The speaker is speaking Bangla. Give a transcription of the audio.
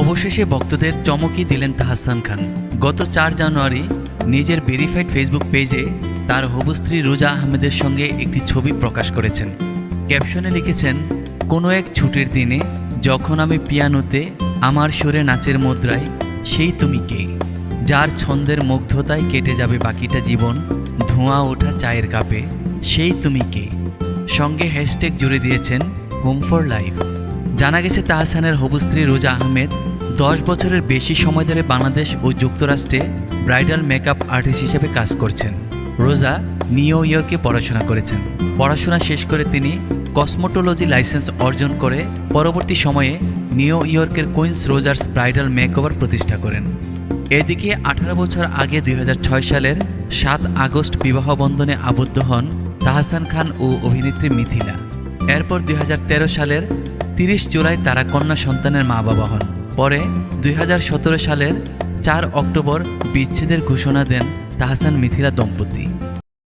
অবশেষে ভক্তদের চমকই দিলেন তাহসান খান। গত 4 জানুয়ারি নিজের ভেরিফাইড ফেসবুক পেজে তার হবু স্ত্রী রোজা আহমেদের সঙ্গে একটি ছবি প্রকাশ করেছেন। ক্যাপশনে লিখেছেন, কোনো এক ছুটির দিনে যখন আমি পিয়ানোতে আমার সুরে নাচের মুদ্রায়, সেই তুমি কে, যার ছন্দের মুগ্ধতায় কেটে যাবে বাকিটা জীবন, ধোঁয়া ওঠা চায়ের কাপে, সেই তুমি কে। সঙ্গে হ্যাশট্যাগ জুড়ে দিয়েছেন হোম ফর লাইফ। জানা গেছে তাহসানের হবু স্ত্রী রোজা আহমেদ 10 বছরের বেশি সময় ধরে বাংলাদেশ ও যুক্তরাষ্ট্রে ব্রাইডাল মেকআপ আর্টিস্ট হিসেবে কাজ করছেন। রোজা নিউ ইয়র্কে পড়াশোনা করেছেন। পড়াশোনা শেষ করে তিনি কসমোটোলজি লাইসেন্স অর্জন করে পরবর্তী সময়ে নিউ ইয়র্কের কুইন্স রোজার্স ব্রাইডাল মেকওভার প্রতিষ্ঠা করেন। এদিকে 18 বছর আগে 2006 সালের 7 আগস্ট বিবাহ বন্ধনে আবদ্ধ হন তাহসান খান ও অভিনেত্রী মিথিলা। এরপর 2013 সালের 30 জুলাই তারা কন্যা সন্তানের মা বাবা হন। পরে 2017 সালের 4 অক্টোবর বিচ্ছেদের ঘোষণা দেন তাহসান মিথিলা দম্পতি।